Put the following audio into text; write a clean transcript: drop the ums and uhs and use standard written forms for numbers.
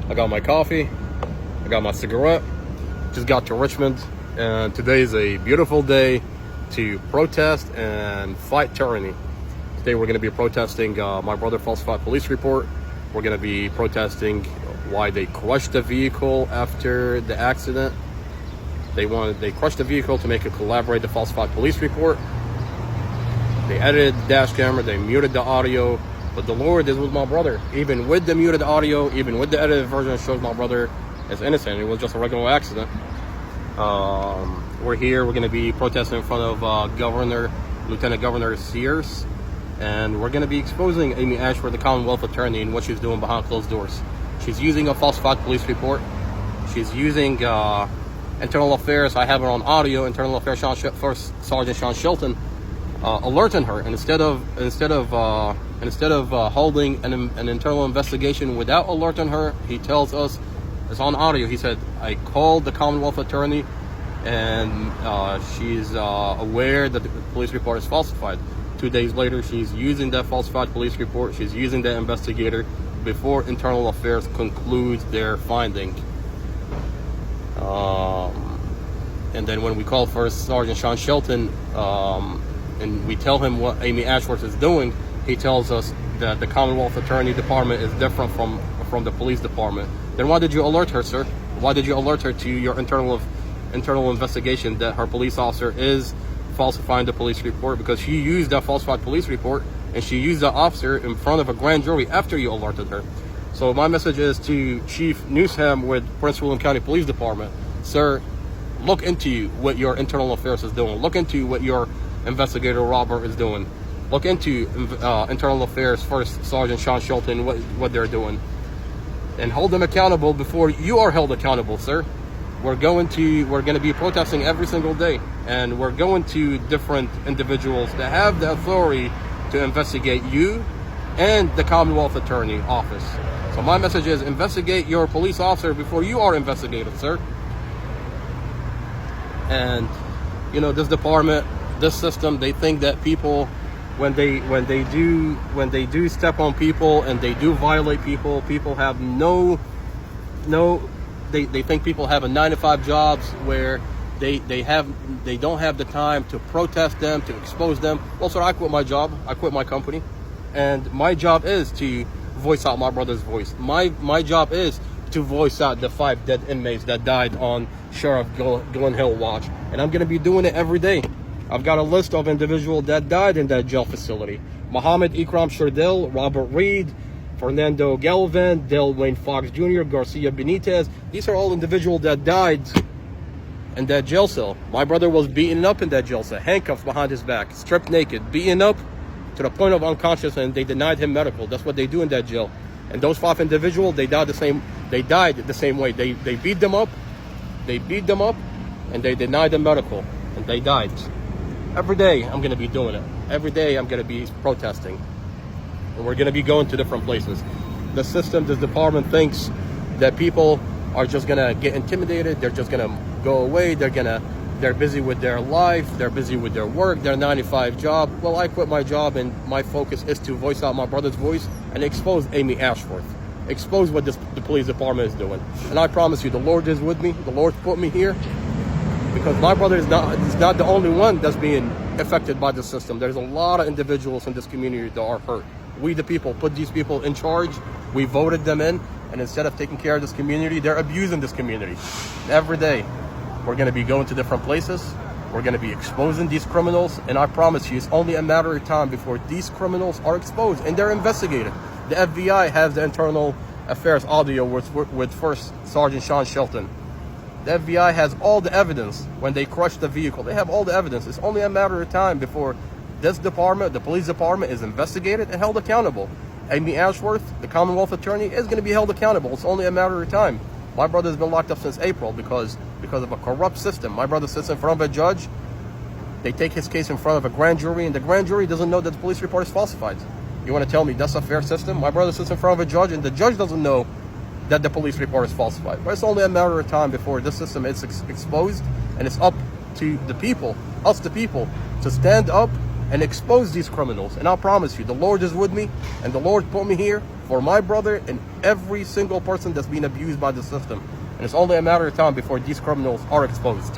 I got my coffee, I got my cigarette. Just got to Richmond, and today is a beautiful day to protest and fight tyranny. Today we're going to be protesting my brother falsified police report. We're going to be protesting why they crushed the vehicle after the accident. They crushed the vehicle to make it collaborate the falsified police report. They edited the dash camera, they muted the audio, but the Lord is with my brother. Even with the muted audio, even with the edited version, it shows my brother is innocent. It was just a regular accident. We're here, we're going to be protesting in front of Lieutenant Governor Sears, and we're going to be exposing Amy Ashworth, the Commonwealth Attorney, and what she's doing behind closed doors. She's using a falsified police report. She's using Internal Affairs. I have her on audio. Internal Affairs First Sergeant Sean Shelton alerting her, and instead of holding an internal investigation without alerting her, he tells us, it's on audio, he said, I called the Commonwealth Attorney, and she's aware that the police report is falsified. 2 days later, she's using that falsified police report, she's using that investigator before Internal Affairs concludes their finding. And then when we call First Sergeant Sean Shelton, and we tell him what Amy Ashworth is doing, he tells us that the Commonwealth Attorney Department is different from the police department. Then why did you alert her, sir? Why did you alert her to your internal investigation that her police officer is falsifying the police report? Because she used that falsified police report, and she used that officer in front of a grand jury after you alerted her. So my message is to Chief Newsham with Prince William County Police Department. Sir, look into what your internal affairs is doing. Look into what your investigator Robert is doing. Look into Internal Affairs First Sergeant Sean Shelton, what they're doing, and hold them accountable before you are held accountable, sir. We're going to be protesting every single day, and we're going to different individuals that have the authority to investigate you and the Commonwealth Attorney Office. So my message is, investigate your police officer before you are investigated, sir. And you know, this department, this system, they think that people, when they do step on people and they do violate people, people have they think people have a 9-to-5 jobs where they don't have the time to protest them, to expose them. Well, sir, I quit my job, I quit my company, and my job is to voice out my brother's voice. My job is to voice out the 5 dead inmates that died on Sheriff Glen Hill watch, and I'm going to be doing it every day. I've got a list of individuals that died in that jail facility. Muhammad Ikram Sherdil, Robert Reed, Fernando Galvin, Del Wayne Fox Jr., Garcia Benitez. These are all individuals that died in that jail cell. My brother was beaten up in that jail cell, handcuffed behind his back, stripped naked, beaten up to the point of unconscious, and they denied him medical. That's what they do in that jail. And those 5 individuals, they died the same way. They beat them up, and they denied them medical, and they died. Every day I'm going to be doing it. Every day I'm going to be protesting. And we're going to be going to different places. The system, this department thinks that people are just going to get intimidated. They're just going to go away. They're busy with their life. They're busy with their work, their 9-to-5 job. Well, I quit my job, and my focus is to voice out my brother's voice and expose Amy Ashworth. Expose what the police department is doing. And I promise you, the Lord is with me. The Lord put me here, because my brother is not the only one that's being affected by the system. There's a lot of individuals in this community that are hurt. We, the people, put these people in charge. We voted them in, and instead of taking care of this community, they're abusing this community. Every day, we're going to be going to different places. We're going to be exposing these criminals, and I promise you, it's only a matter of time before these criminals are exposed, and they're investigated. The FBI has the Internal Affairs audio with First Sergeant Sean Shelton. The FBI has all the evidence when they crushed the vehicle. They have all the evidence. It's only a matter of time before this department, the police department, is investigated and held accountable. Amy Ashworth, the Commonwealth Attorney, is going to be held accountable. It's only a matter of time. My brother's been locked up since April because of a corrupt system. My brother sits in front of a judge. They take his case in front of a grand jury, and the grand jury doesn't know that the police report is falsified. You want to tell me that's a fair system? My brother sits in front of a judge, and the judge doesn't know that the police report is falsified. But it's only a matter of time before this system is exposed, and it's up to the people, us the people, to stand up and expose these criminals. And I promise you, the Lord is with me, and the Lord put me here for for my brother and every single person that's been abused by the system. And it's only a matter of time before these criminals are exposed.